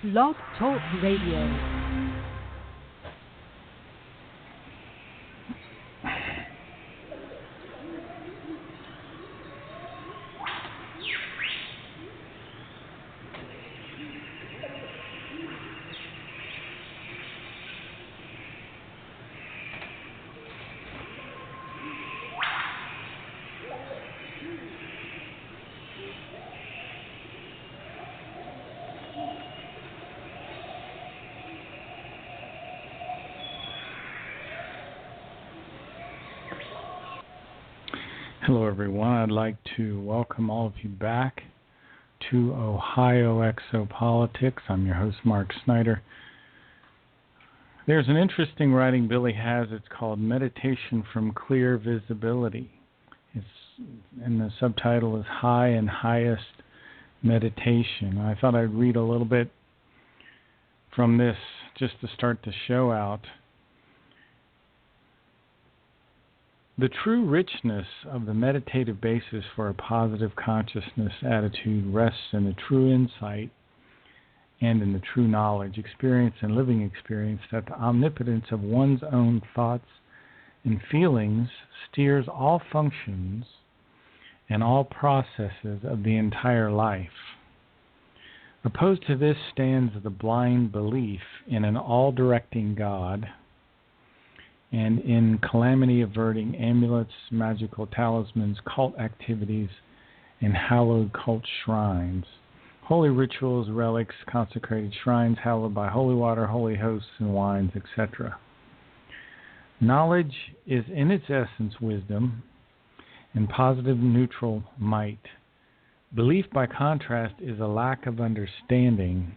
Blog Talk Radio. Hello everyone, I'd like to welcome all of you back to Ohio Exopolitics. I'm your host Mark Snyder. There's an interesting writing Billy has, it's called Meditation from Clear Visibility. And the subtitle is High and Highest Meditation. I thought I'd read a little bit from this just to start the show out. The true richness of the meditative basis for a positive consciousness attitude rests in the true insight and in the true knowledge, experience, and living experience that the omnipotence of one's own thoughts and feelings steers all functions and all processes of the entire life. Opposed to this stands the blind belief in an all-directing God and in calamity-averting amulets, magical talismans, cult activities, and hallowed cult shrines. Holy rituals, relics, consecrated shrines hallowed by holy water, holy hosts, and wines, etc. Knowledge is in its essence wisdom and positive neutral might. Belief, by contrast, is a lack of understanding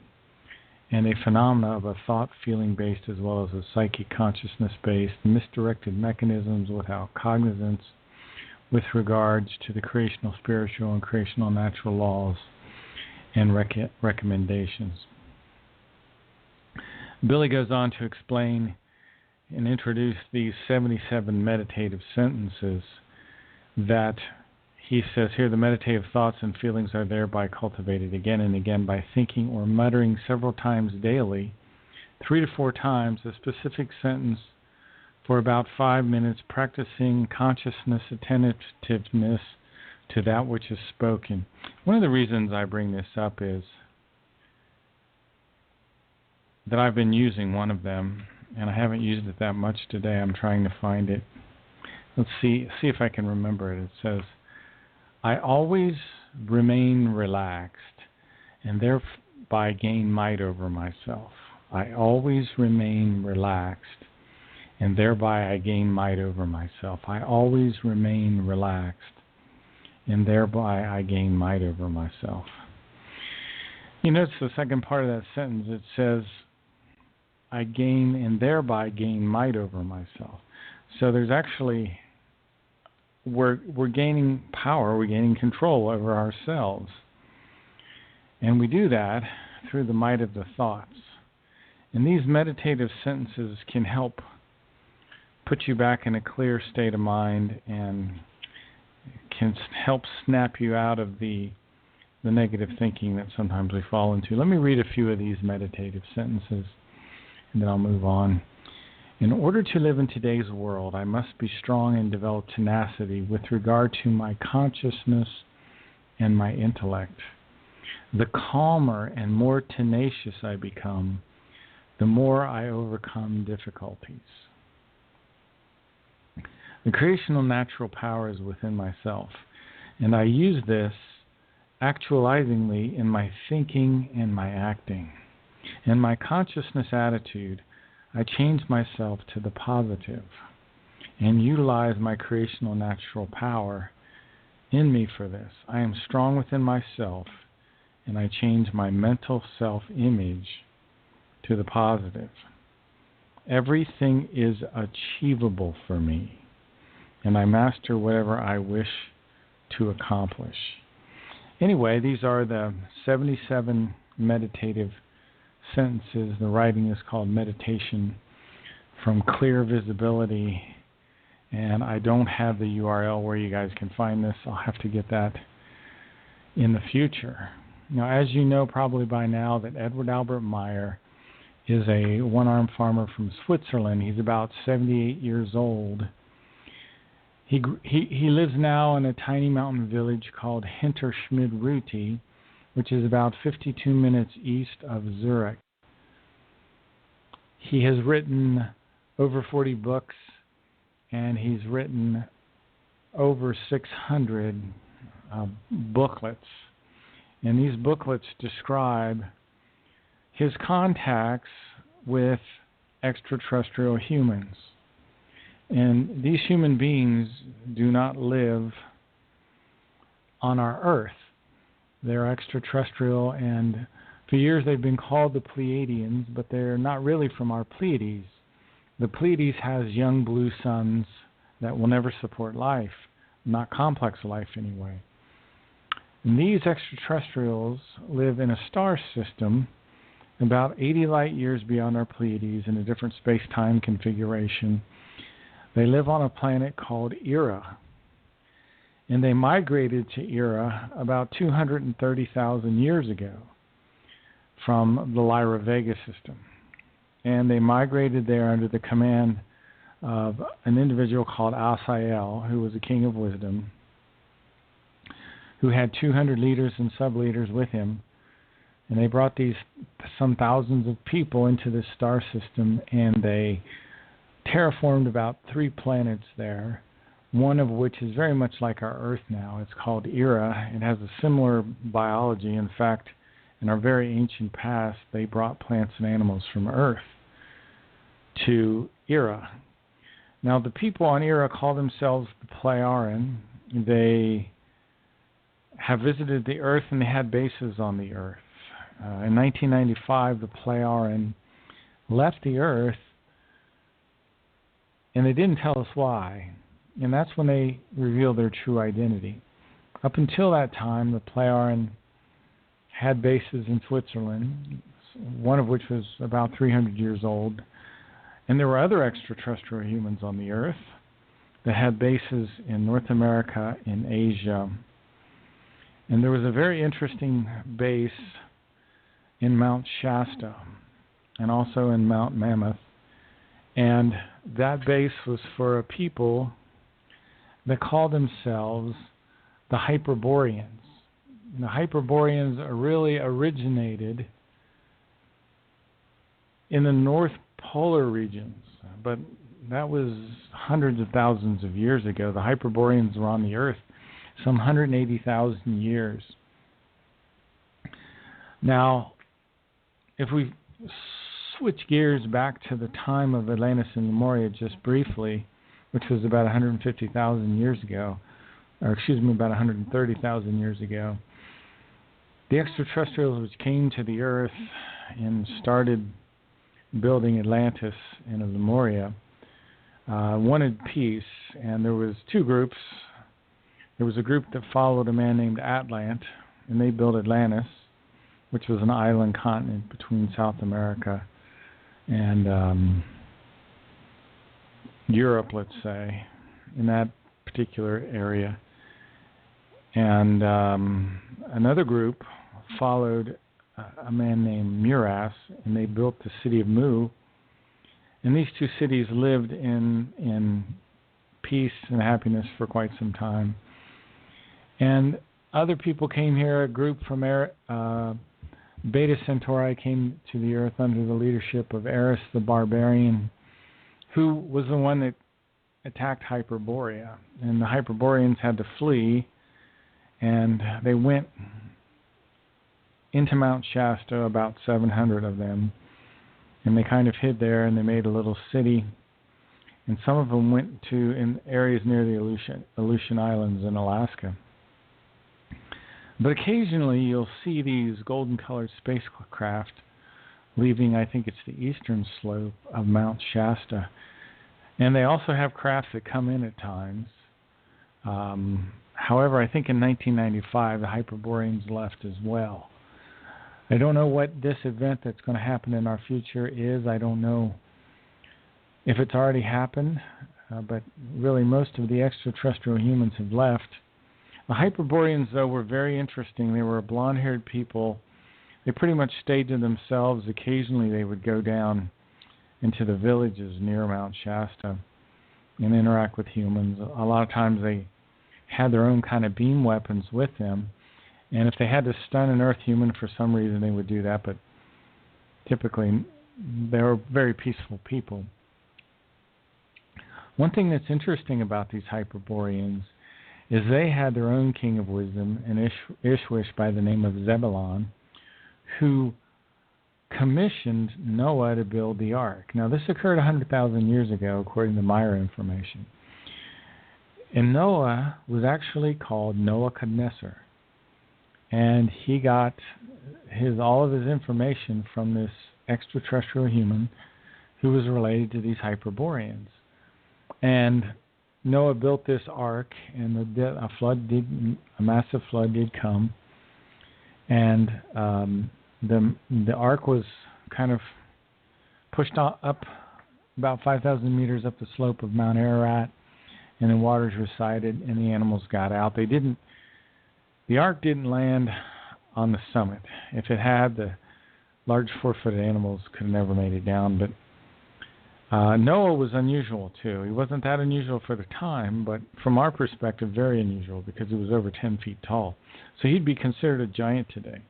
and a phenomena of a thought, feeling-based as well as a psychic consciousness-based, misdirected mechanisms without cognizance with regards to the creational, spiritual, and creational natural laws and recommendations. Billy goes on to explain and introduce these 77 meditative sentences that he says here, the meditative thoughts and feelings are thereby cultivated again and again by thinking or muttering several times daily, 3 to 4 times, a specific sentence for about 5 minutes, practicing consciousness, attentiveness to that which is spoken. One of the reasons I bring this up is that I've been using one of them, and I haven't used it that much today. I'm trying to find it. Let's see if I can remember it. It says, I always remain relaxed and thereby gain might over myself. I always remain relaxed and thereby I gain might over myself. I always remain relaxed and thereby I gain might over myself. You notice the second part of that sentence. It says, I gain and thereby gain might over myself. So there's actually... We're gaining power, we're gaining control over ourselves. And we do that through the might of the thoughts. And these meditative sentences can help put you back in a clear state of mind and can help snap you out of the negative thinking that sometimes we fall into. Let me read a few of these meditative sentences and then I'll move on. In order to live in today's world, I must be strong and develop tenacity with regard to my consciousness and my intellect. The calmer and more tenacious I become, the more I overcome difficulties. The creational natural power is within myself, and I use this actualizingly in my thinking and my acting. In my consciousness attitude, I change myself to the positive and utilize my creational natural power in me for this. I am strong within myself and I change my mental self-image to the positive. Everything is achievable for me and I master whatever I wish to accomplish. Anyway, these are the 77 meditative sentences. The writing is called Meditation from Clear Visibility, and I don't have the URL where you guys can find this. I'll have to get that in the future. Now, as you know probably by now, that Edward Albert Meyer is a one-armed farmer from Switzerland. He's about 78 years old. He lives now in a tiny mountain village called Hinterschmid-Rüti, which is about 52 minutes east of Zurich. He has written over 40 books, and he's written over 600 booklets. And these booklets describe his contacts with extraterrestrial humans. And these human beings do not live on our Earth. They're extraterrestrial, and for years they've been called the Pleiadians, but they're not really from our Pleiades. The Pleiades has young blue suns that will never support life, not complex life anyway. And these extraterrestrials live in a star system about 80 light years beyond our Pleiades in a different space-time configuration. They live on a planet called Era. And they migrated to Era about 230,000 years ago from the Lyra Vega system. And they migrated there under the command of an individual called Asael, who was a king of wisdom, who had 200 leaders and sub-leaders with him. And they brought some thousands of people into this star system, and they terraformed about 3 planets there, one of which is very much like our Earth now. It's called Era. It has a similar biology. In fact, in our very ancient past, they brought plants and animals from Earth to Era. Now, the people on Era call themselves the Plejaren. They have visited the Earth, and they had bases on the Earth. In 1995, the Plejaren left the Earth, and they didn't tell us why. And that's when they revealed their true identity. Up until that time, the Plejaren had bases in Switzerland, one of which was about 300 years old. And there were other extraterrestrial humans on the Earth that had bases in North America, in Asia. And there was a very interesting base in Mount Shasta and also in Mount Mammoth. And that base was for a people that called themselves the Hyperboreans. And the Hyperboreans really originated in the North Polar regions, but that was hundreds of thousands of years ago. The Hyperboreans were on the Earth some 180,000 years. Now, if we switch gears back to the time of Atlantis and Lemuria just briefly, which was about 150,000 years ago, or excuse me, about 130,000 years ago, the extraterrestrials which came to the Earth and started building Atlantis and Lemuria wanted peace, and there was 2 groups. There was a group that followed a man named Atlant, and they built Atlantis, which was an island continent between South America and Europe, let's say, in that particular area. And another group followed a man named Muras, and they built the city of Mu. And these 2 cities lived in peace and happiness for quite some time. And other people came here. A group from Beta Centauri came to the Earth under the leadership of Eris the Barbarian, who was the one that attacked Hyperborea. And the Hyperboreans had to flee, and they went into Mount Shasta, about 700 of them, and they kind of hid there, and they made a little city. And some of them went to in areas near the Aleutian Islands in Alaska. But occasionally you'll see these golden-colored spacecraft leaving, I think it's the eastern slope of Mount Shasta. And they also have crafts that come in at times. However, I think in 1995 the Hyperboreans left as well. I don't know what this event that's going to happen in our future is. I don't know if it's already happened, but really most of the extraterrestrial humans have left. The Hyperboreans, though, were very interesting. They were blonde-haired people. They pretty much stayed to themselves. Occasionally they would go down into the villages near Mount Shasta and interact with humans. A lot of times they had their own kind of beam weapons with them, and if they had to stun an Earth human for some reason, they would do that, but typically they were very peaceful people. One thing that's interesting about these Hyperboreans is they had their own king of wisdom, an Ishwish by the name of Zebulon, who commissioned Noah to build the ark. Now, this occurred 100,000 years ago, according to Meyer information. And Noah was actually called Noah-Kadnesser. And he got all of his information from this extraterrestrial human who was related to these Hyperboreans. And Noah built this ark, and a massive flood did come, and the ark was kind of pushed up about 5,000 meters up the slope of Mount Ararat, and the waters receded, and the animals got out. The ark didn't land on the summit. If it had, the large 4-foot animals could have never made it down, but Noah was unusual, too. He wasn't that unusual for the time, but from our perspective, very unusual because he was over 10 feet tall. So he'd be considered a giant today.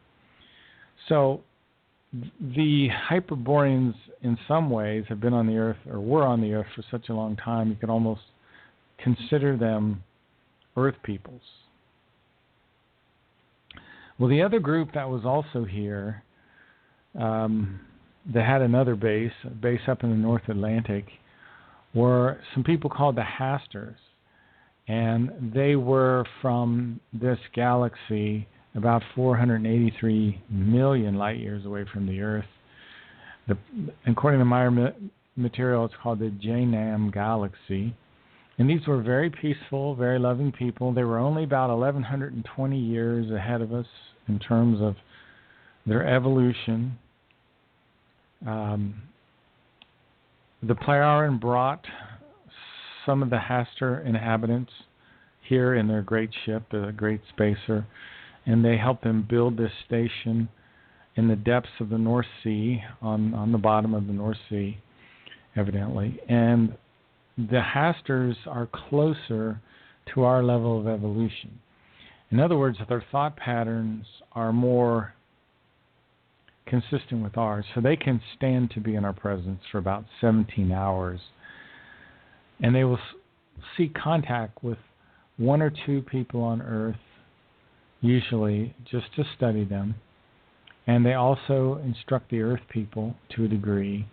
So the Hyperboreans, in some ways, have been on the Earth, or were on the Earth for such a long time, you could almost consider them Earth peoples. Well, the other group that was also here, that had another base up in the North Atlantic, were some people called the Hasters. And they were from this galaxy about 483 million light years away from the Earth. According to Meyer material, it's called the Janam Galaxy. And these were very peaceful, very loving people. They were only about 1,120 years ahead of us in terms of their evolution. The Plejaren brought some of the Haster inhabitants here in their great ship, the Great Spacer, and they helped them build this station in the depths of the North Sea, on the bottom of the North Sea, evidently. And the Hasters are closer to our level of evolution. In other words, their thought patterns are more consistent with ours, so they can stand to be in our presence for about 17 hours. And they will seek contact with one or two people on Earth, usually just to study them. And they also instruct the Earth people to a degree.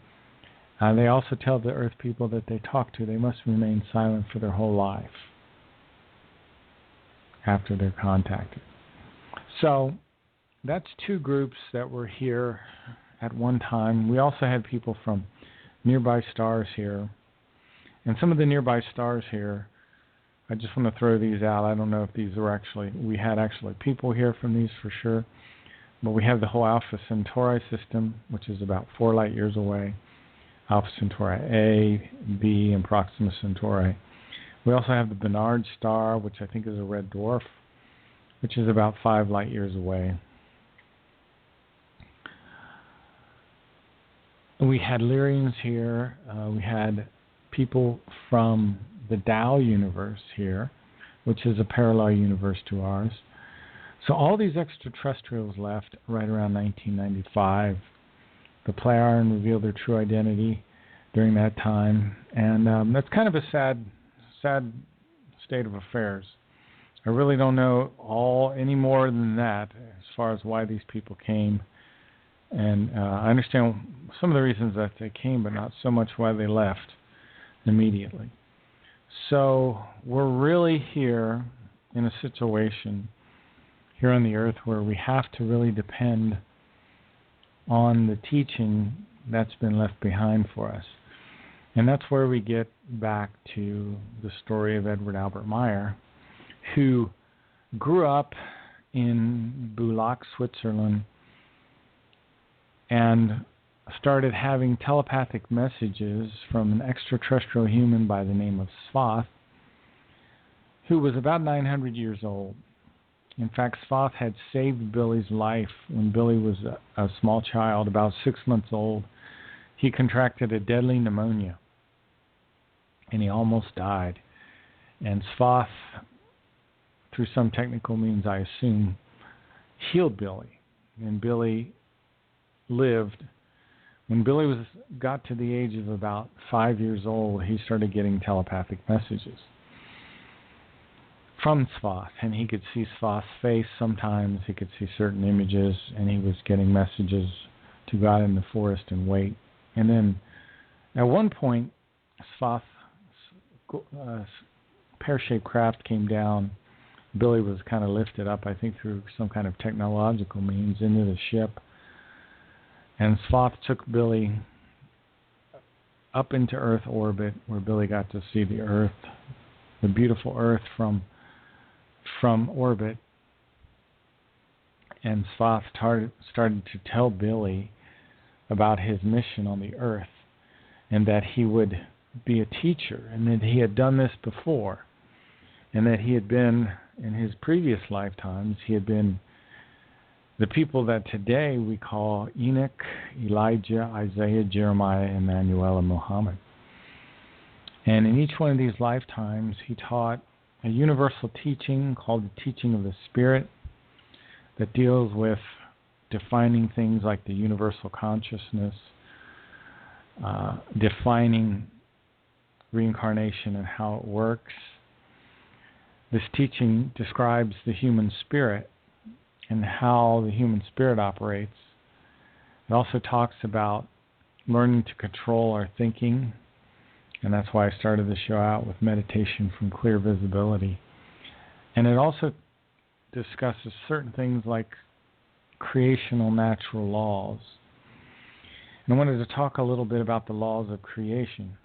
They also tell the Earth people that they talk to, they must remain silent for their whole life after they're contacted. So that's two groups that were here at one time. We also had people from nearby stars here. And some of the nearby stars here, I just want to throw these out. I don't know if these were we had people here from these for sure. But we have the whole Alpha Centauri system, which is about 4 light years away. Alpha Centauri A, B, and Proxima Centauri. We also have the Barnard star, which I think is a red dwarf, which is about 5 light years away. We had Lyrians here. We had people from the Tau universe here, which is a parallel universe to ours. So all these extraterrestrials left right around 1995. The Plejaren revealed their true identity during that time, and that's kind of a sad state of affairs. I really don't know any more than that as far as why these people came. And I understand some of the reasons that they came, but not so much why they left immediately. So we're really here in a situation here on the Earth where we have to really depend on the teaching that's been left behind for us. And that's where we get back to the story of Edward Albert Meyer, who grew up in Bulak, Switzerland, and started having telepathic messages from an extraterrestrial human by the name of Sfath, who was about 900 years old. In fact, Sfath had saved Billy's life when Billy was a small child, about 6 months old. He contracted a deadly pneumonia, and he almost died. And Sfath, through some technical means, I assume, healed Billy. And Billy lived. When Billy got to the age of about 5 years old, he started getting telepathic messages from Sfath, and he could see Sfath's face sometimes. He could see certain images, and he was getting messages to go out in the forest and wait. And then at one point, Sfath's pear-shaped craft came down. Billy was kind of lifted up, I think, through some kind of technological means into the ship. And Sfath took Billy up into Earth orbit, where Billy got to see the Earth, the beautiful Earth from orbit. And Sfath started to tell Billy about his mission on the Earth, and that he would be a teacher, and that he had done this before, and that he had been, in his previous lifetimes, he had been the people that today we call Enoch, Elijah, Isaiah, Jeremiah, Emmanuel, and Muhammad. And in each one of these lifetimes, he taught a universal teaching called the teaching of the Spirit that deals with defining things like the universal consciousness, defining reincarnation and how it works. This teaching describes the human spirit and how the human spirit operates. It also talks about learning to control our thinking, and that's why I started the show out with meditation from clear visibility. And it also discusses certain things like creational natural laws. And I wanted to talk a little bit about the laws of creation.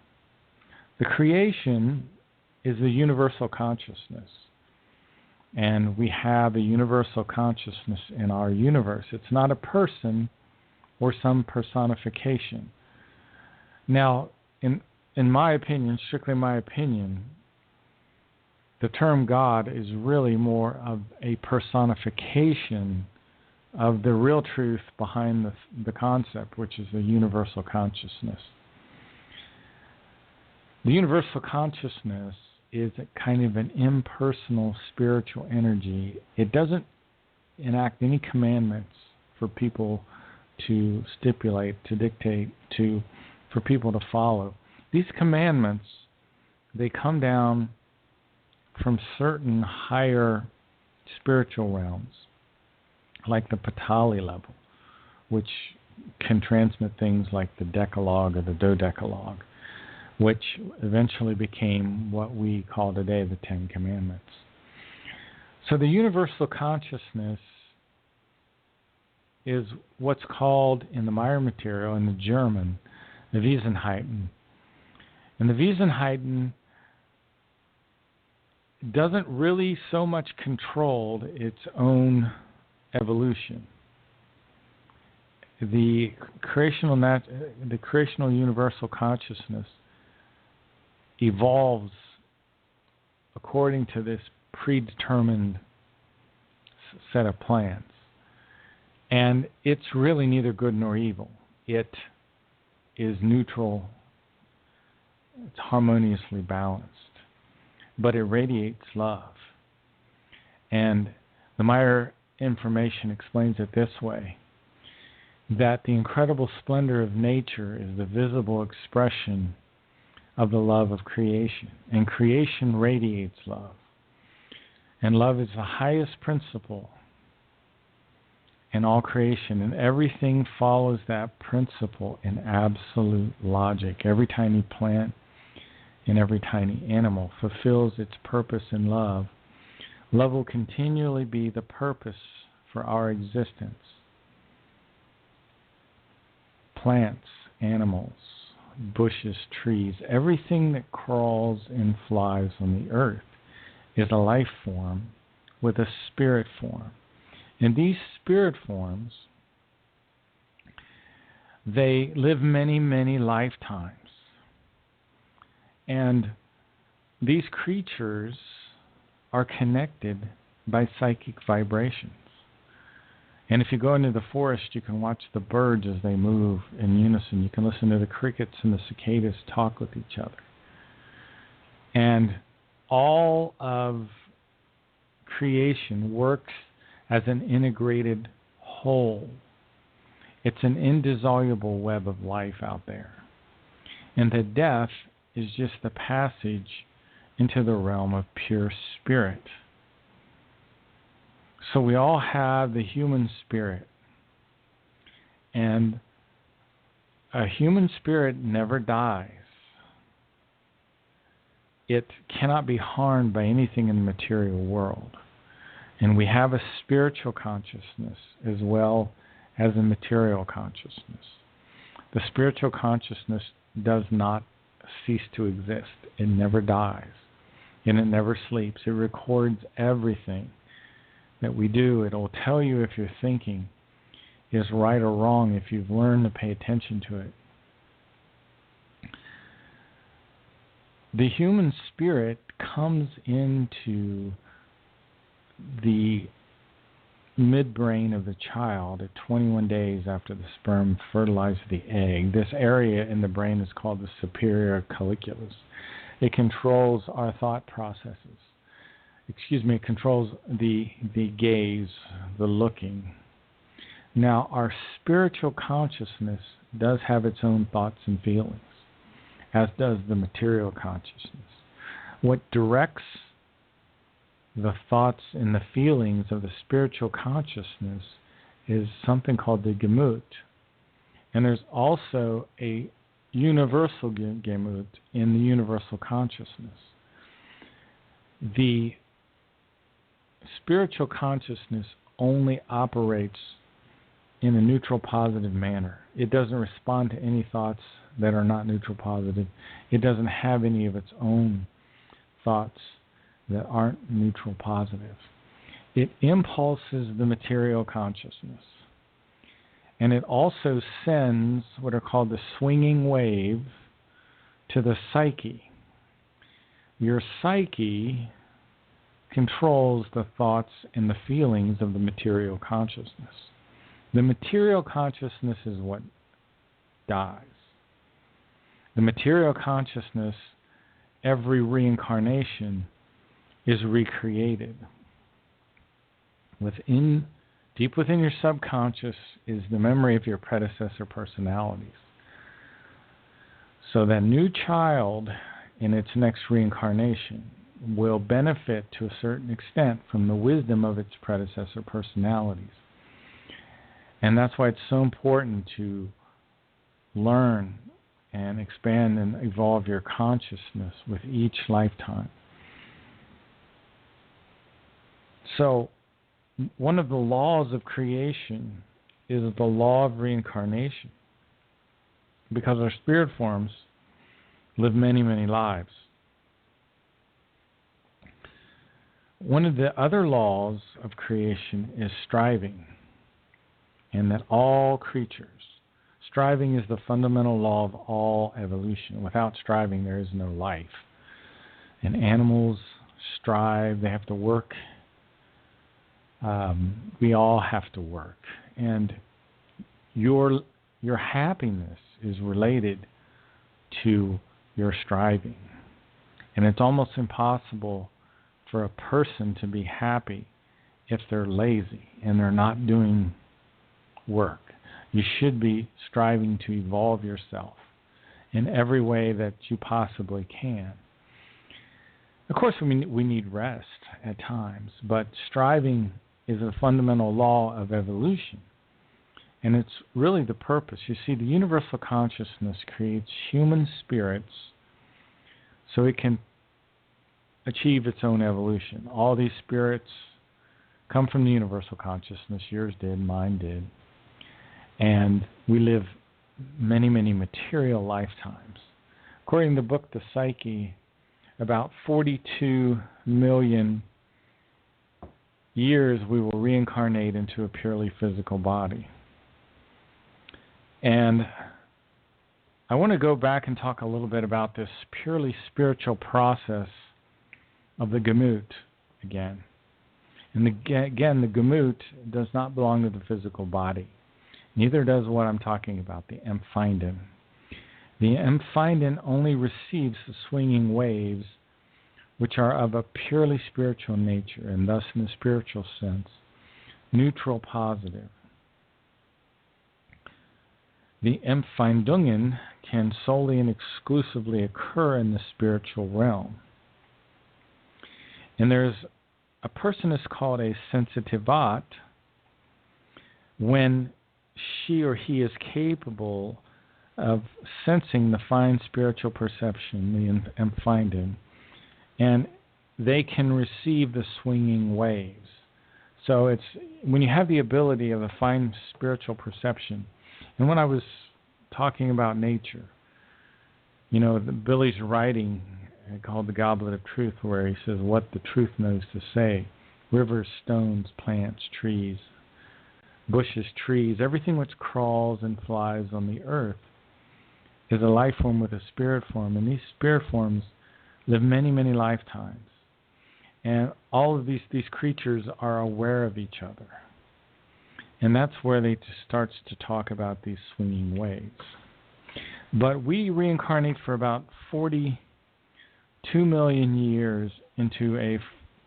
The creation is the universal consciousness. And we have a universal consciousness in our universe. It's not a person or some personification. Now, in my opinion, strictly my opinion, the term God is really more of a personification of the real truth behind the concept, which is the universal consciousness. The universal consciousness is a kind of an impersonal spiritual energy. It doesn't enact any commandments for people to stipulate, to dictate, for people to follow. These commandments, they come down from certain higher spiritual realms, like the Patali level, which can transmit things like the Decalogue or the Dodecalogue, which eventually became what we call today the Ten Commandments. So the universal consciousness is what's called in the Meyer material, in the German, the Wesenheiten. And the Wesenheiten doesn't really so much control its own evolution. The creational universal consciousness evolves according to this predetermined set of plans. And it's really neither good nor evil. It is neutral. It's harmoniously balanced. But it radiates love. And the Meyer information explains it this way, that the incredible splendor of nature is the visible expression of the love of creation. And creation radiates love. And love is the highest principle in all creation. And everything follows that principle in absolute logic. Every tiny plant and every tiny animal fulfills its purpose in love. Love will continually be the purpose for our existence. Plants, animals, bushes, trees, everything that crawls and flies on the earth is a life form with a spirit form. And these spirit forms, they live many, many lifetimes. And these creatures are connected by psychic vibrations. And if you go into the forest, you can watch the birds as they move in unison. You can listen to the crickets and the cicadas talk with each other. And all of creation works as an integrated whole. It's an indissoluble web of life out there. And the death is just the passage into the realm of pure spirit. So we all have the human spirit. And a human spirit never dies. It cannot be harmed by anything in the material world. And we have a spiritual consciousness as well as a material consciousness. The spiritual consciousness does not cease to exist. It never dies. And it never sleeps. It records everything that we do. It will tell you if your thinking is right or wrong if you've learned to pay attention to it. The human spirit comes into the midbrain of the child at 21 days after the sperm fertilizes the egg. This area in the brain is called the superior colliculus. It controls our thought processes. It controls the gaze, the looking. Now, our spiritual consciousness does have its own thoughts and feelings, as does the material consciousness. What directs the thoughts and the feelings of the spiritual consciousness is something called the Gemut. And there's also a universal Gemut in the universal consciousness. The spiritual consciousness only operates in a neutral positive manner. It doesn't respond to any thoughts that are not neutral positive. It doesn't have any of its own thoughts that aren't neutral positive. It impulses the material consciousness. And it also sends what are called the swinging waves to the psyche. Your psyche controls the thoughts and the feelings of the material consciousness. The material consciousness is what dies. The material consciousness, every reincarnation, is recreated. Deep within your subconscious is the memory of your predecessor personalities. So that new child in its next reincarnation will benefit to a certain extent from the wisdom of its predecessor personalities. And that's why it's so important to learn and expand and evolve your consciousness with each lifetime. So, one of the laws of creation is the law of reincarnation, because our spirit forms live many, many lives. One of the other laws of creation is striving, and that all creatures, striving is the fundamental law of all evolution. Without striving, there is no life. And animals strive, they have to work. We all have to work. And your happiness is related to your striving. And it's almost impossible for a person to be happy if they're lazy and they're not doing work. You should be striving to evolve yourself in every way that you possibly can. Of course, we need rest at times, but striving is a fundamental law of evolution. And it's really the purpose. You see, the universal consciousness creates human spirits so it can achieve its own evolution. All these spirits come from the universal consciousness. Yours did, mine did. And we live many, many material lifetimes. According to the book The Psyche, about 42 million years we will reincarnate into a purely physical body. And I want to go back and talk a little bit about this purely spiritual process of the Gemut again. And again, the Gemut does not belong to the physical body. Neither does what I'm talking about, the Empfinden. The Empfinden only receives the swinging waves, which are of a purely spiritual nature, and thus, in a spiritual sense, neutral positive. The Empfindungen can solely and exclusively occur in the spiritual realm. And there's a person is called a sensitivat when she or he is capable of sensing the fine spiritual perception, the Empfinden, and they can receive the swinging waves. So it's when you have the ability of a fine spiritual perception. And when I was talking about nature, Billy's writing called The Goblet of Truth, where he says what the truth knows to say. Rivers, stones, plants, trees, bushes, trees, everything which crawls and flies on the earth is a life form with a spirit form. And these spirit forms live many, many lifetimes. And all of these creatures are aware of each other. And that's where they starts to talk about these swinging waves. But we reincarnate for about 42 million years into a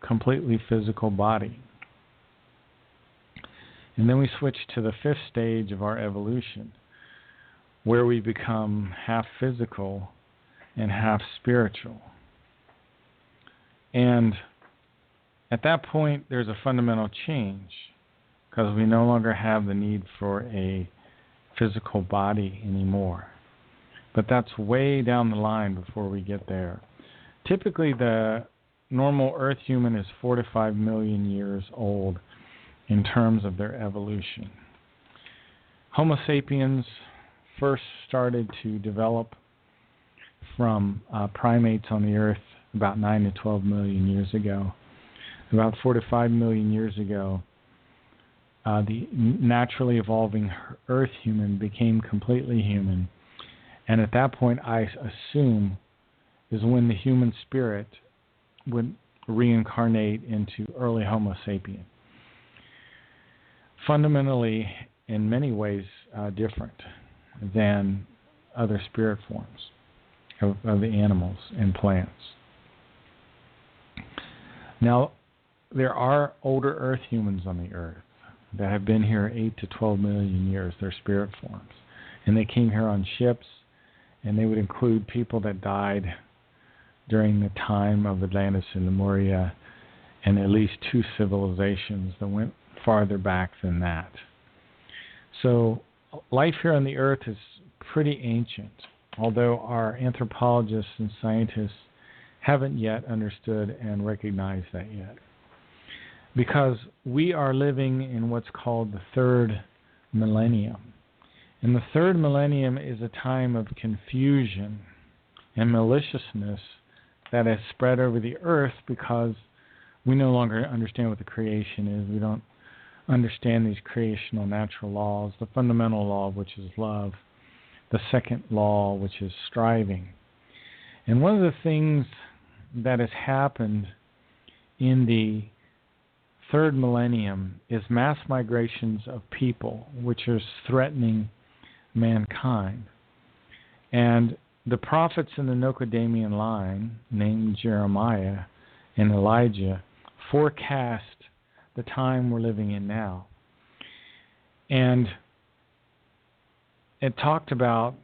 completely physical body. And then we switch to the fifth stage of our evolution, where we become half physical and half spiritual. And at that point, there's a fundamental change, because we no longer have the need for a physical body anymore. But that's way down the line before we get there. Typically, the normal Earth human is 4 to 5 million years old in terms of their evolution. Homo sapiens first started to develop from primates on the Earth about 9 to 12 million years ago. About 4 to 5 million years ago, the naturally evolving Earth human became completely human. And at that point, I assume, is when the human spirit would reincarnate into early Homo sapien. Fundamentally, in many ways, different than other spirit forms of the animals and plants. Now, there are older Earth humans on the Earth that have been here 8 to 12 million years. They're spirit forms. And they came here on ships, and they would include people that died during the time of Atlantis and Lemuria, and at least 2 civilizations that went farther back than that. So life here on the Earth is pretty ancient, although our anthropologists and scientists haven't yet understood and recognized that yet. Because we are living in what's called the third millennium. And the third millennium is a time of confusion and maliciousness that has spread over the earth because we no longer understand what the creation is. We don't understand these creational natural laws, the fundamental law, which is love, the second law, which is striving. And one of the things that has happened in the third millennium is mass migrations of people, which is threatening mankind. And the prophets in the Nokodemean line, named Jeremiah and Elijah, forecast the time we're living in now. And it talked about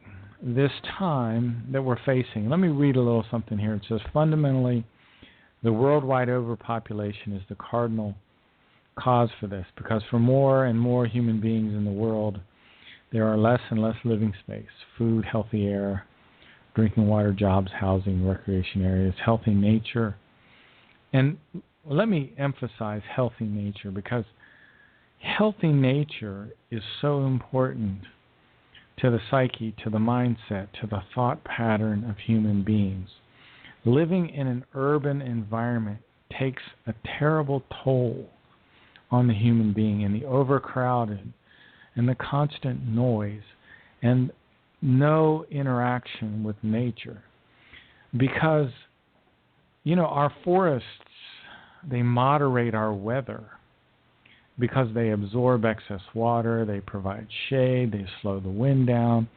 this time that we're facing. Let me read a little something here. It says, fundamentally, the worldwide overpopulation is the cardinal cause for this, because for more and more human beings in the world, there are less and less living space, food, healthy air, drinking water, jobs, housing, recreation areas, healthy nature. And let me emphasize healthy nature, because healthy nature is so important to the psyche, to the mindset, to the thought pattern of human beings. Living in an urban environment takes a terrible toll on the human being, and the overcrowded and the constant noise and no interaction with nature. Because, our forests they moderate our weather because they absorb excess water, they provide shade, they slow the wind down.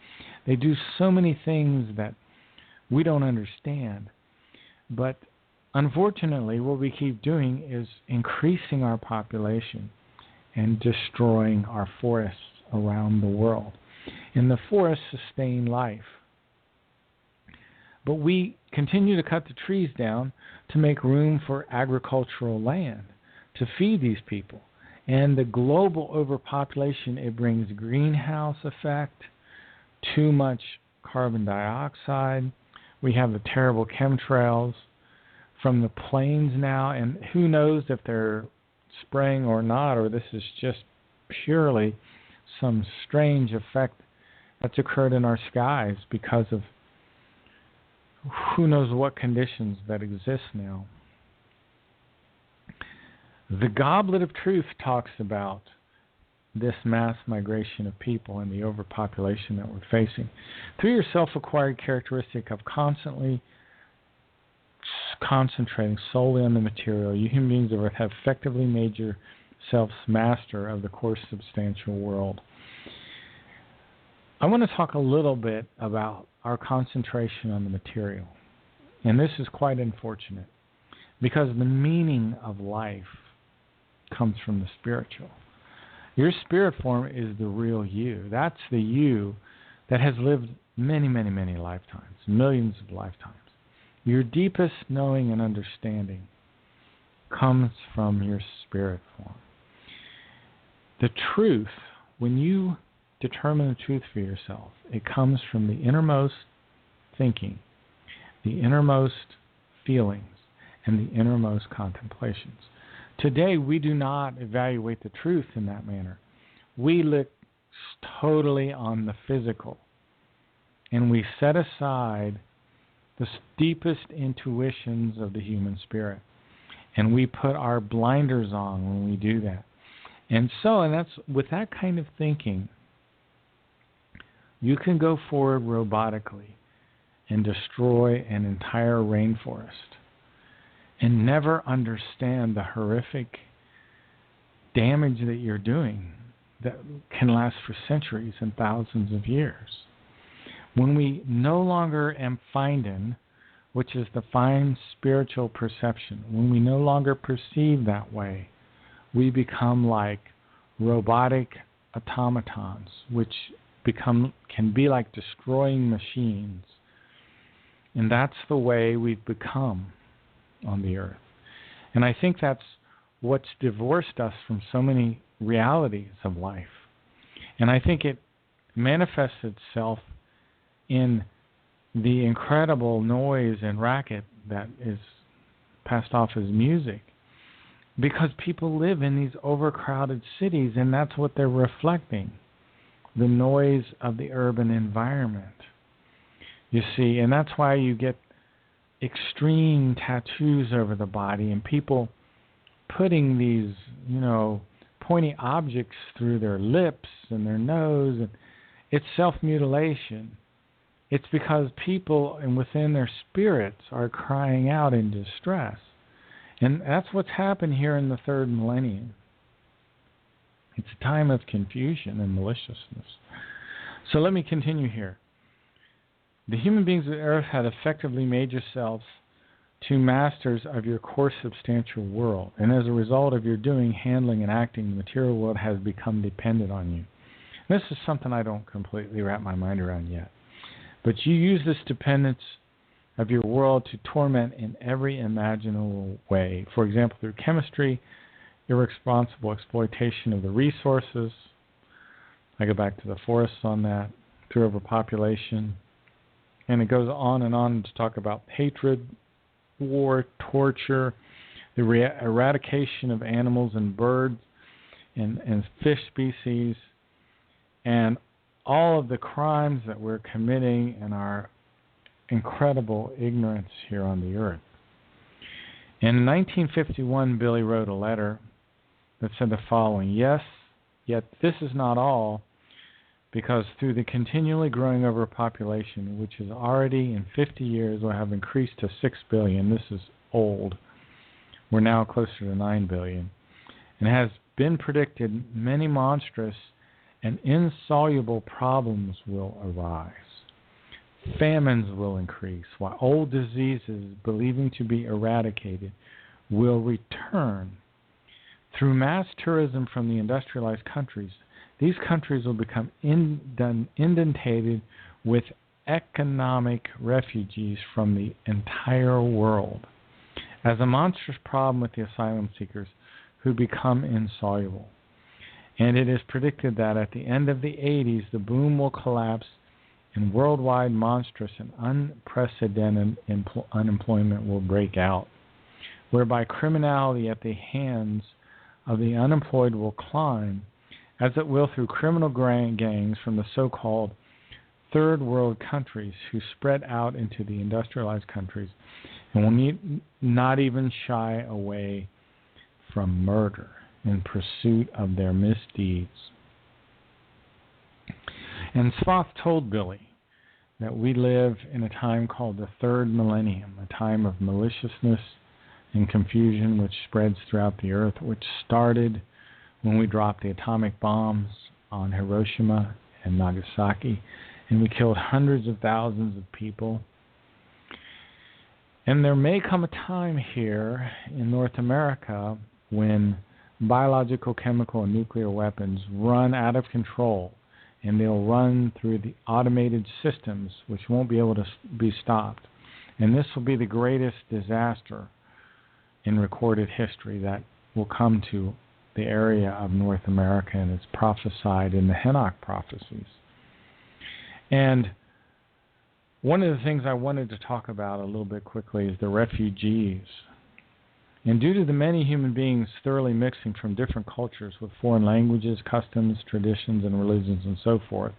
They do so many things that we don't understand. But unfortunately, what we keep doing is increasing our population and destroying our forests around the world. And the forests sustain life. But we continue to cut the trees down to make room for agricultural land to feed these people. And the global overpopulation, it brings greenhouse effect, too much carbon dioxide. We have the terrible chemtrails from the planes now, and who knows if they're spraying or not, or this is just purely some strange effect that's occurred in our skies because of who knows what conditions that exist now. The Goblet of Truth talks about this mass migration of people and the overpopulation that we're facing. Through your self-acquired characteristic of constantly concentrating solely on the material, you human beings of Earth have effectively made yourselves master of the coarse substantial world. I want to talk a little bit about our concentration on the material. And this is quite unfortunate because the meaning of life comes from the spiritual. Your spirit form is the real you. That's the you that has lived many, many, many lifetimes, millions of lifetimes. Your deepest knowing and understanding comes from your spirit form. The truth, when you determine the truth for yourself, it comes from the innermost thinking, the innermost feelings, and the innermost contemplations. Today, we do not evaluate the truth in that manner. We look totally on the physical, and we set aside the deepest intuitions of the human spirit, and we put our blinders on when we do that. And that's with that kind of thinking, you can go forward robotically and destroy an entire rainforest and never understand the horrific damage that you're doing that can last for centuries and thousands of years. When we no longer am finding, which is the fine spiritual perception, when we no longer perceive that way, we become like robotic automatons, which can be like destroying machines. And that's the way we've become on the earth. And I think that's what's divorced us from so many realities of life. And I think it manifests itself in the incredible noise and racket that is passed off as music, because people live in these overcrowded cities, and that's what they're reflecting, the noise of the urban environment. You see, and that's why you get extreme tattoos over the body and people putting these, pointy objects through their lips and their nose. And it's self-mutilation. It's because people and within their spirits are crying out in distress. And that's what's happened here in the third millennium. It's a time of confusion and maliciousness. So let me continue here. The human beings of the earth had effectively made yourselves to masters of your coarse substantial world. And as a result of your doing, handling, and acting, the material world has become dependent on you. This is something I don't completely wrap my mind around yet. But you use this dependence of your world to torment in every imaginable way. For example, through chemistry, irresponsible exploitation of the resources. I go back to the forests on that. Through overpopulation. And it goes on and on to talk about hatred, war, torture, the eradication of animals and birds and fish species, and all of the crimes that we're committing in our incredible ignorance here on the earth. In 1951, Billy wrote a letter that said the following: "Yes, yet this is not all, because through the continually growing overpopulation, which is already in 50 years will have increased to 6 billion, this is old, We're now closer to 9 billion. And it has been predicted many monstrous and insoluble problems will arise. Famines will increase, while old diseases, believing to be eradicated, will return. Through mass tourism from the industrialized countries, these countries will become inundated with economic refugees from the entire world, as a monstrous problem with the asylum seekers who become insoluble. And it is predicted that at the end of the 80s, the boom will collapse and worldwide monstrous and unprecedented unemployment will break out, whereby criminality at the hands of the unemployed will climb, as it will through criminal gangs from the so-called third world countries who spread out into the industrialized countries and will not even shy away from murder in pursuit of their misdeeds. And Sfath told Billy that we live in a time called the third millennium, a time of maliciousness and confusion which spreads throughout the earth, which started when we dropped the atomic bombs on Hiroshima and Nagasaki, and we killed hundreds of thousands of people. And there may come a time here in North America when biological, chemical, and nuclear weapons run out of control, and they'll run through the automated systems which won't be able to be stopped. And this will be the greatest disaster in recorded history that will come to the area of North America, and it's prophesied in the Enoch prophecies. And one of the things I wanted to talk about a little bit quickly is the refugees. And due to the many human beings thoroughly mixing from different cultures with foreign languages, customs, traditions, and religions and so forth,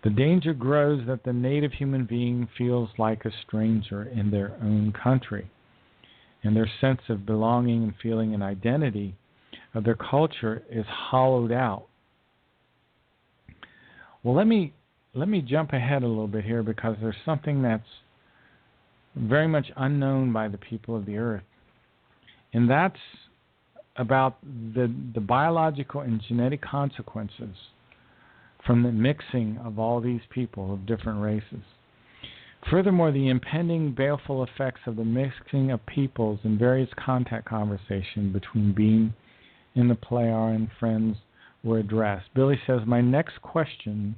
the danger grows that the native human being feels like a stranger in their own country, and their sense of belonging and feeling an identity of their culture is hollowed out. Well, let me jump ahead a little bit here, because there's something that's very much unknown by the people of the earth. And that's about the biological and genetic consequences from the mixing of all these people of different races. Furthermore, the impending baleful effects of the mixing of peoples in various contact conversation between Bean and the player and friends were addressed. Billy says, my next question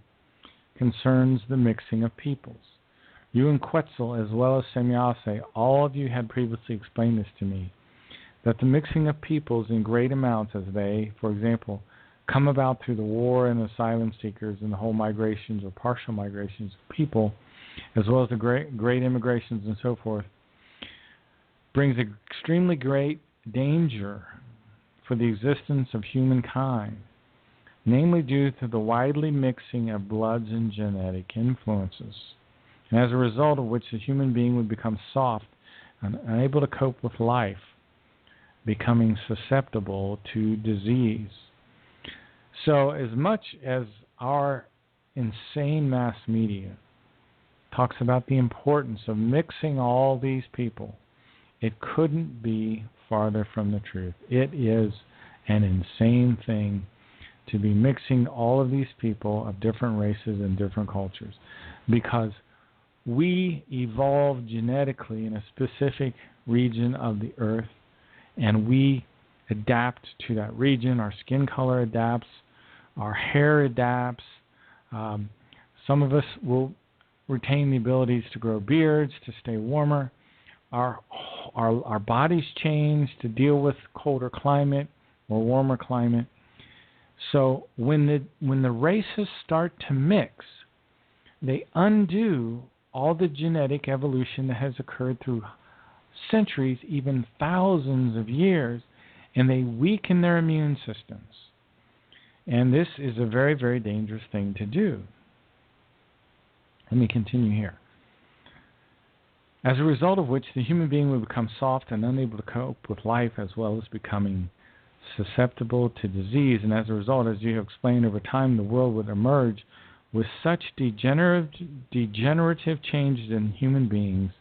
concerns the mixing of peoples. You and Quetzal, as well as Semyase, all of you had previously explained this to me, that the mixing of peoples in great amounts, as they, for example, come about through the war and asylum seekers and the whole migrations or partial migrations of people, as well as the great immigrations and so forth, brings extremely great danger for the existence of humankind, namely due to the widely mixing of bloods and genetic influences, and as a result of which the human being would become soft and unable to cope with life, becoming susceptible to disease. So as much as our insane mass media talks about the importance of mixing all these people, it couldn't be farther from the truth. It is an insane thing to be mixing all of these people of different races and different cultures, because we evolved genetically in a specific region of the earth, and we adapt to that region. Our skin color adapts, our hair adapts. Some of us will retain the abilities to grow beards, to stay warmer. Our bodies change to deal with colder climate or warmer climate. So when the races start to mix, they undo all the genetic evolution that has occurred through centuries, even thousands of years, and they weaken their immune systems. And this is a very, very dangerous thing to do. Let me continue here. As a result of which, the human being will become soft and unable to cope with life, as well as becoming susceptible to disease. And as a result, as you have explained, over time the world would emerge with such degenerative changes in human beings,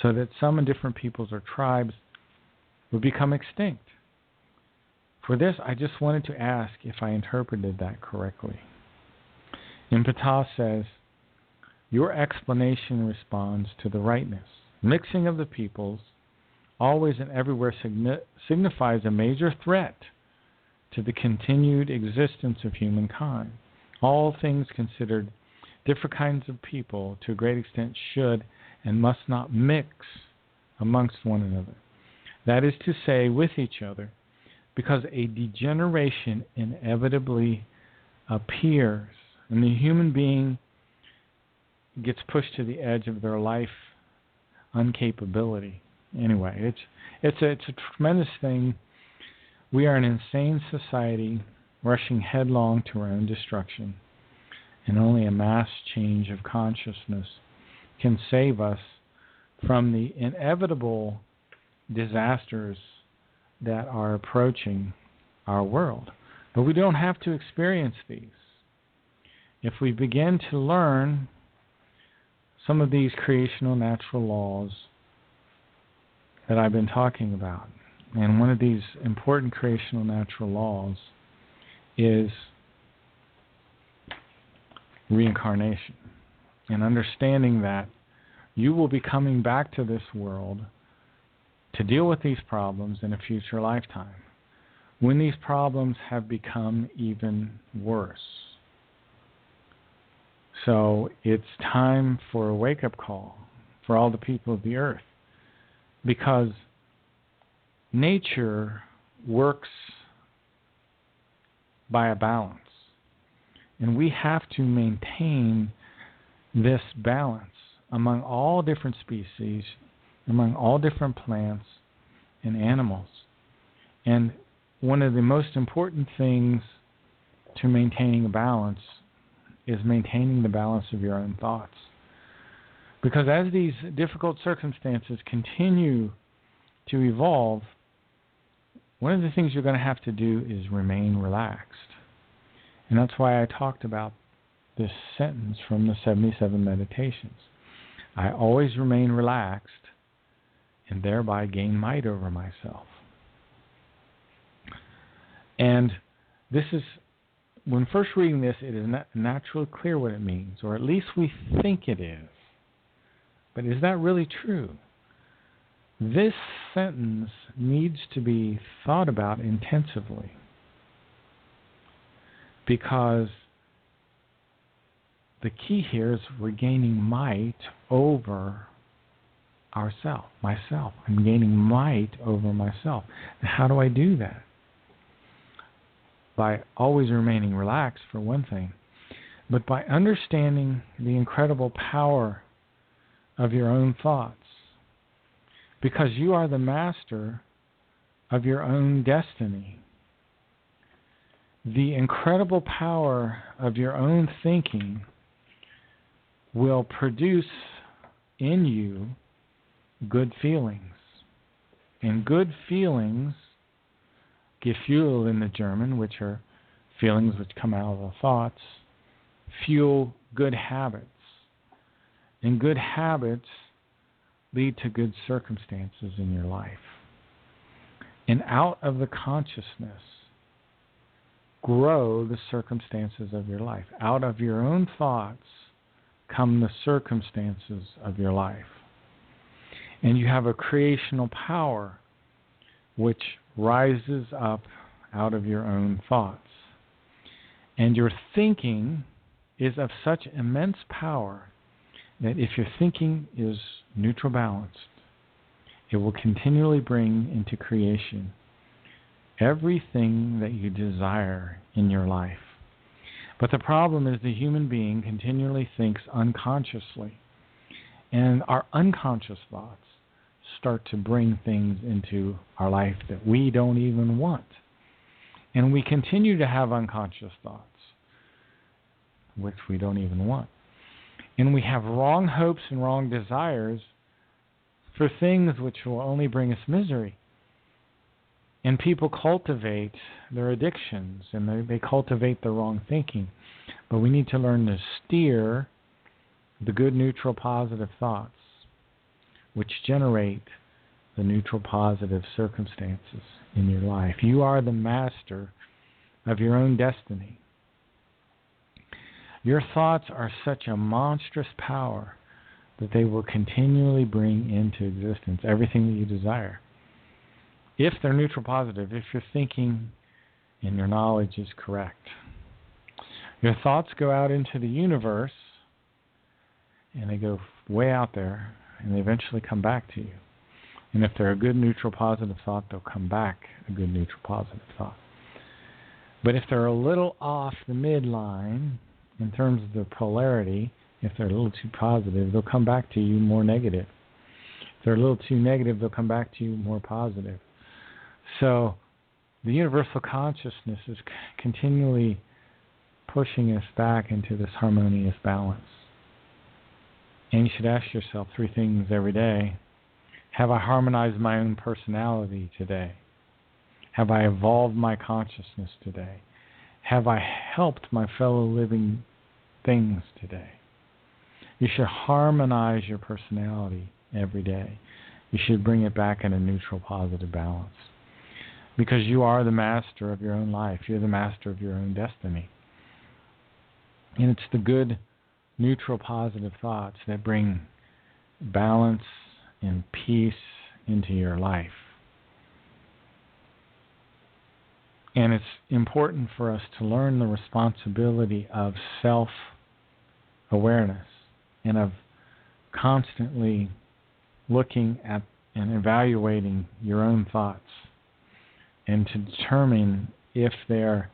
so that some in different peoples or tribes would become extinct. For this, I just wanted to ask if I interpreted that correctly. And Ptah says, your explanation responds to the rightness. Mixing of the peoples, always and everywhere, signifies a major threat to the continued existence of humankind. All things considered, different kinds of people, to a great extent, should and must not mix amongst one another. That is to say, with each other, because a degeneration inevitably appears, and the human being gets pushed to the edge of their life uncapability. Anyway, it's a tremendous thing. We are an insane society rushing headlong to our own destruction, and only a mass change of consciousness can save us from the inevitable disasters that are approaching our world. But we don't have to experience these. If we begin to learn some of these creational natural laws that I've been talking about, and one of these important creational natural laws is reincarnation, and understanding that you will be coming back to this world to deal with these problems in a future lifetime, when these problems have become even worse. So it's time for a wake-up call for all the people of the earth, because nature works by a balance, and we have to maintain this balance among all different species, among all different plants and animals. And one of the most important things to maintaining a balance is maintaining the balance of your own thoughts. Because as these difficult circumstances continue to evolve, one of the things you're going to have to do is remain relaxed. And that's why I talked about this sentence from the 77 Meditations. I always remain relaxed and thereby gain might over myself. And this is, when first reading this, it is not naturally clear what it means, or at least we think it is. But is that really true? This sentence needs to be thought about intensively, because the key here is regaining might over myself. I'm gaining might over myself. And how do I do that? By always remaining relaxed, for one thing, but by understanding the incredible power of your own thoughts. Because you are the master of your own destiny. The incredible power of your own thinking will produce in you good feelings. And good feelings, Gefühle in the German, which are feelings which come out of the thoughts, fuel good habits. And good habits lead to good circumstances in your life. And out of the consciousness grow the circumstances of your life. Out of your own thoughts come the circumstances of your life. And you have a creational power which rises up out of your own thoughts. And your thinking is of such immense power that if your thinking is neutral balanced, it will continually bring into creation everything that you desire in your life. But the problem is the human being continually thinks unconsciously, and our unconscious thoughts start to bring things into our life that we don't even want. And we continue to have unconscious thoughts, which we don't even want. And we have wrong hopes and wrong desires for things which will only bring us misery. And people cultivate their addictions, and they cultivate the wrong thinking. But we need to learn to steer the good, neutral, positive thoughts, which generate the neutral positive circumstances in your life. You are the master of your own destiny. Your thoughts are such a monstrous power that they will continually bring into existence everything that you desire. If they're neutral positive, if your thinking and your knowledge is correct. Your thoughts go out into the universe, and they go way out there, and they eventually come back to you. And if they're a good neutral positive thought, they'll come back a good neutral positive thought. But if they're a little off the midline in terms of the polarity, if they're a little too positive, they'll come back to you more negative. If they're a little too negative, they'll come back to you more positive. So the universal consciousness is continually pushing us back into this harmonious balance. And you should ask yourself 3 things every day. Have I harmonized my own personality today? Have I evolved my consciousness today? Have I helped my fellow living things today? You should harmonize your personality every day. You should bring it back in a neutral, positive balance. Because you are the master of your own life. You're the master of your own destiny. And it's the good, neutral, positive thoughts that bring balance and peace into your life. And it's important for us to learn the responsibility of self-awareness and of constantly looking at and evaluating your own thoughts and to determine if they're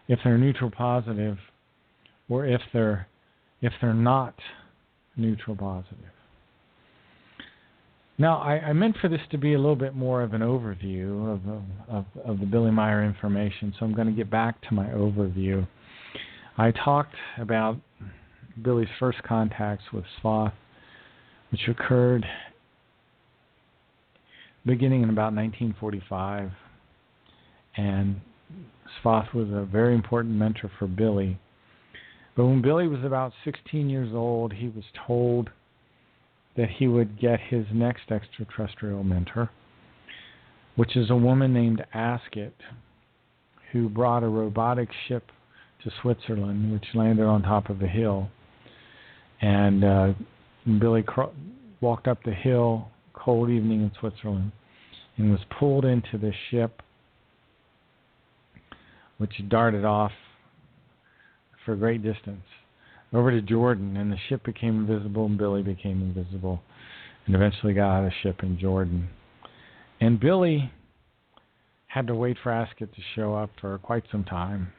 neutral positive or if they're not neutral positive. Now, I meant for this to be a little bit more of an overview of the Billy Meier information, so I'm going to get back to my overview. I talked about Billy's first contacts with Sfath, which occurred beginning in about 1945, and Sfath was a very important mentor for Billy. But when Billy was about 16 years old, he was told that he would get his next extraterrestrial mentor, which is a woman named Asket, who brought a robotic ship to Switzerland, which landed on top of a hill. And Billy walked up the hill, cold evening in Switzerland, and was pulled into the ship, which darted off for a great distance over to Jordan, and the ship became invisible and Billy became invisible and eventually got out of the ship in Jordan. And Billy had to wait for Asket to show up for quite some time.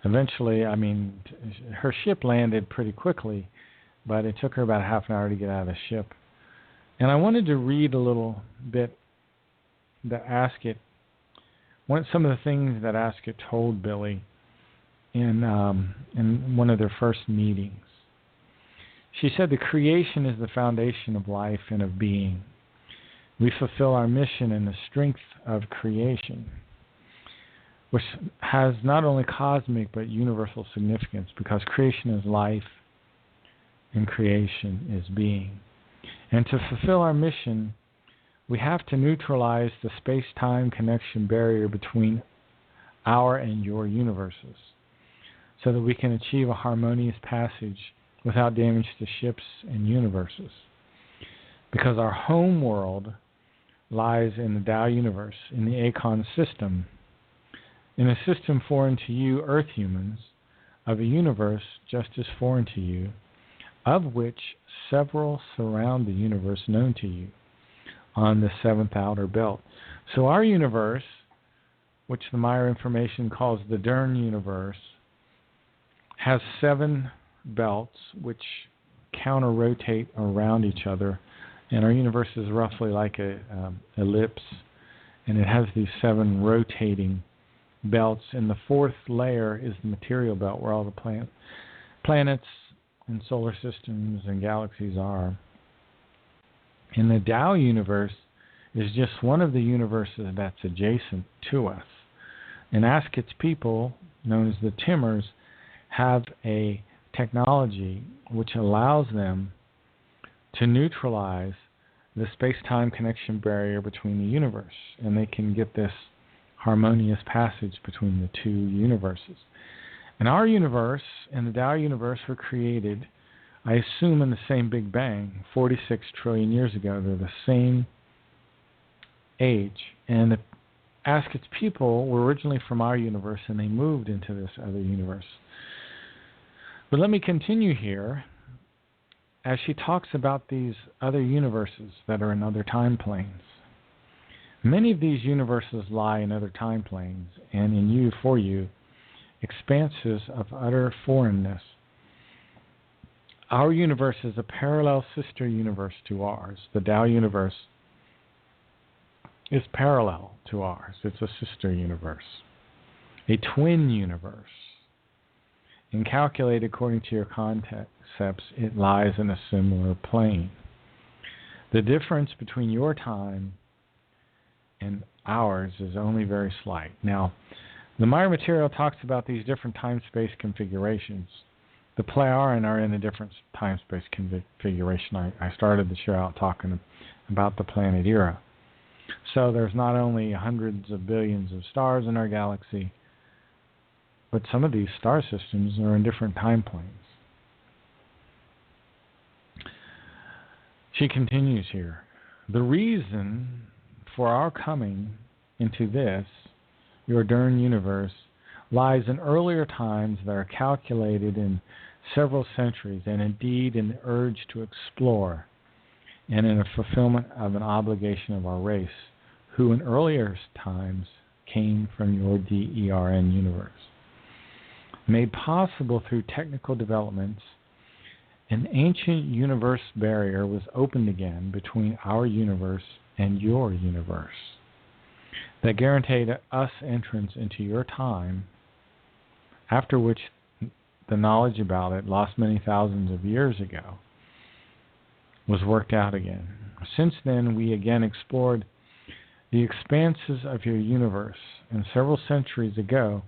Eventually, her ship landed pretty quickly, but it took her about half an hour to get out of the ship. And I wanted to read a little bit that some of the things that Asket told Billy in one of their first meetings. She said, "The creation is the foundation of life and of being. We fulfill our mission in the strength of creation, which has not only cosmic but universal significance, because creation is life and creation is being. And to fulfill our mission, we have to neutralize the space-time connection barrier between our and your universes, so that we can achieve a harmonious passage without damage to ships and universes. Because our home world lies in the Tao universe, in the Akon system, in a system foreign to you, Earth humans, of a universe just as foreign to you, of which several surround the universe known to you on the 7th outer belt." So our universe, which the Meier information calls the Dern universe, has 7 belts which counter-rotate around each other, and our universe is roughly like a ellipse, and it has these 7 rotating belts, and the 4th layer is the material belt, where all the planets and solar systems and galaxies are. And the Tao universe is just one of the universes that's adjacent to us. And Asket's people, known as the Timmers, have a technology which allows them to neutralize the space-time connection barrier between the universe, and they can get this harmonious passage between the two universes. And our universe and the Tao universe were created, I assume, in the same Big Bang, 46 trillion years ago. They're the same age. And the Asket's people were originally from our universe, and they moved into this other universe. But let me continue here as she talks about these other universes that are in other time planes. Many of these universes lie in other time planes, and in you, for you, expanses of utter foreignness. Our universe is a parallel sister universe to ours. The Tao universe is parallel to ours. It's a sister universe, a twin universe. And calculated according to your concepts, it lies in a similar plane. The difference between your time and ours is only very slight. Now, the Meyer material talks about these different time-space configurations. The Pleiaren are in a different time-space configuration. I started the show out talking about the planet era. So there's not only hundreds of billions of stars in our galaxy, but some of these star systems are in different time planes. She continues here. The reason for our coming into this, your Dern universe, lies in earlier times that are calculated in several centuries, and indeed in the urge to explore, and in a fulfillment of an obligation of our race, who in earlier times came from your DERN universe. Made possible through technical developments, an ancient universe barrier was opened again between our universe and your universe that guaranteed us entrance into your time, after which the knowledge about it, lost many thousands of years ago, was worked out again. Since then, we again explored the expanses of your universe, and several centuries ago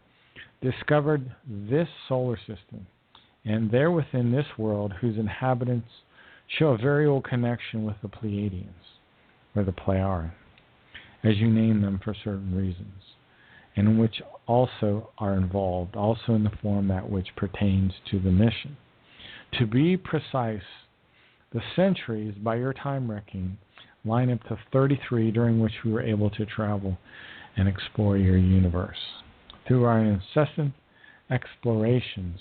discovered this solar system, and there within this world, whose inhabitants show a very old connection with the Pleiadians, or the Pleiaren, as you name them for certain reasons, and in which also are involved, also in the form that which pertains to the mission. To be precise, the centuries, by your time reckoning, line up to 33, during which we were able to travel and explore your universe. Through our incessant explorations,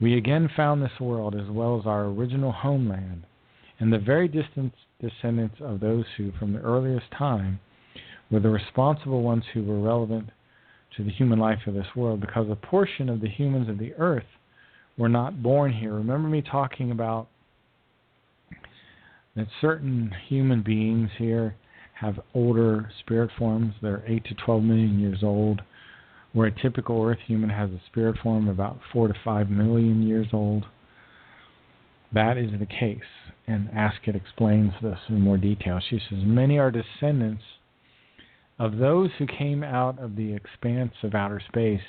we again found this world as well as our original homeland, and the very distant descendants of those who, from the earliest time, were the responsible ones who were relevant to the human life of this world, because a portion of the humans of the earth were not born here. Remember me talking about that certain human beings here have older spirit forms. They're 8 to 12 million years old, where a typical earth human has a spirit form about 4 to 5 million years old. That is the case, and Asket explains this in more detail. She says, many are descendants of those who came out of the expanse of outer space,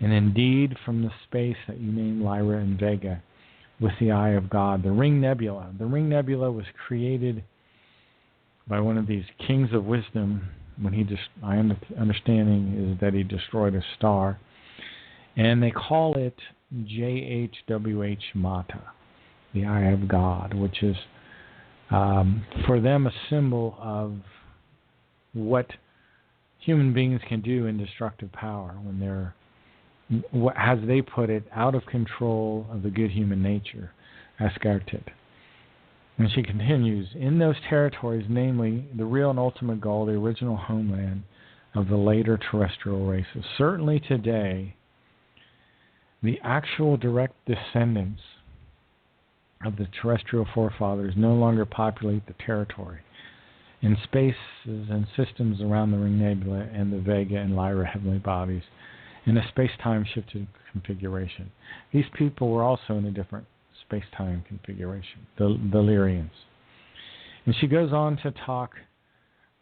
and indeed from the space that you name Lyra and Vega, with the eye of God, the Ring Nebula. The Ring Nebula was created by one of these kings of wisdom when he just, my understanding is that he destroyed a star, and they call it JHWH Mata, the eye of God, which is for them a symbol of what human beings can do in destructive power when they're, as they put it, out of control of the good human nature, Asket. And she continues, in those territories, namely the real and ultimate goal, the original homeland of the later terrestrial races. Certainly today, the actual direct descendants of the terrestrial forefathers no longer populate the territory. In spaces and systems around the Ring Nebula and the Vega and Lyra heavenly bodies, in a space-time shifted configuration. These people were also in a different space-time configuration, the Lyrians. And she goes on to talk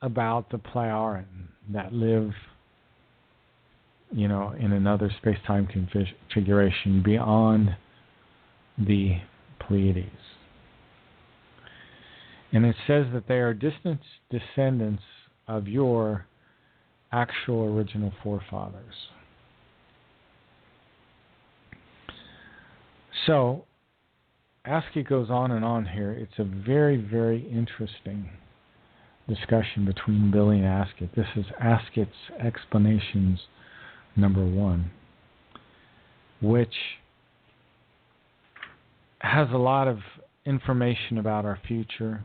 about the Pleiaren that live, in another space-time configuration beyond the Pleiades. And it says that they are distant descendants of your actual original forefathers. So, Asket goes on and on here. It's a very, very interesting discussion between Billy and Asket. This is Asket's explanations number 1, which has a lot of information about our future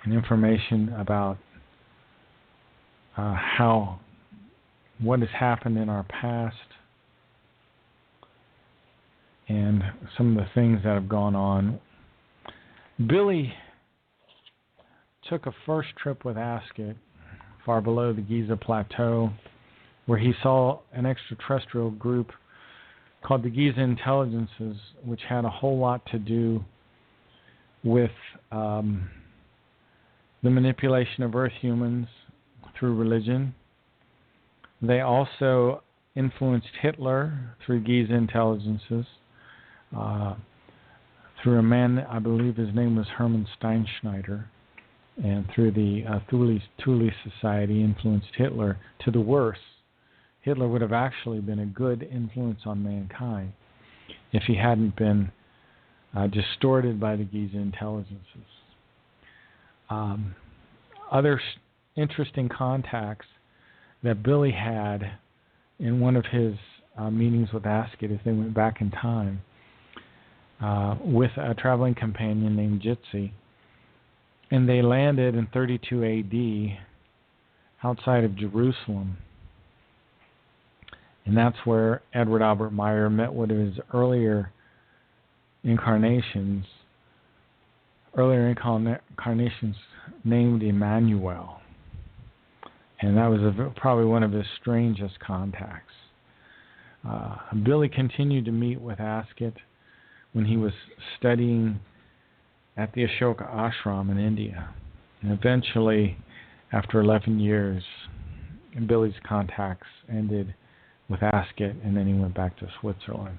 and information about what has happened in our past and some of the things that have gone on. Billy took a first trip with Asket far below the Giza Plateau, where he saw an extraterrestrial group called the Giza Intelligences, which had a whole lot to do with the manipulation of Earth humans through religion. They also influenced Hitler through Giza Intelligences, through a man, I believe his name was Hermann Steinschneider, and through the Thule Society influenced Hitler to the worse. Hitler would have actually been a good influence on mankind if he hadn't been distorted by the Giza Intelligences. Other interesting contacts that Billy had in one of his meetings with Asket, as they went back in time, with a traveling companion named Jitsi, and they landed in 32 A.D. outside of Jerusalem. And that's where Edward Albert Meyer met one of his earlier incarnations named Emmanuel. And that was probably one of his strangest contacts. Billy continued to meet with Asket when he was studying at the Ashoka Ashram in India. And eventually, after 11 years, Billy's contacts ended with Asket, and then he went back to Switzerland,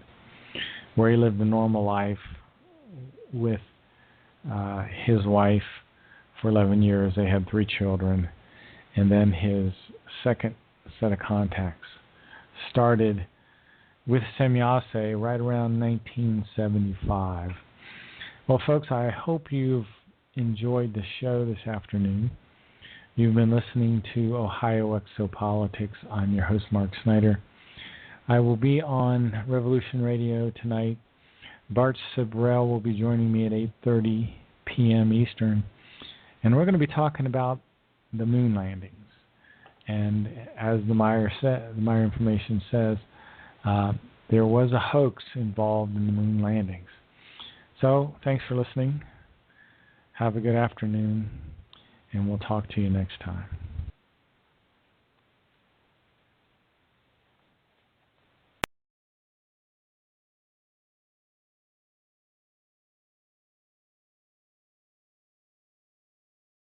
where he lived a normal life with his wife for 11 years. They had 3 children, and then his second set of contacts started with Semyase right around 1975. Well, folks, I hope you've enjoyed the show this afternoon. You've been listening to Ohio Exopolitics. I'm your host, Mark Snyder. I will be on Revolution Radio tonight. Bart Sibrel will be joining me at 8:30 p.m. Eastern. And we're going to be talking about the moon landings. And as the Meyer information says, there was a hoax involved in the moon landings. So, thanks for listening. Have a good afternoon, and we'll talk to you next time.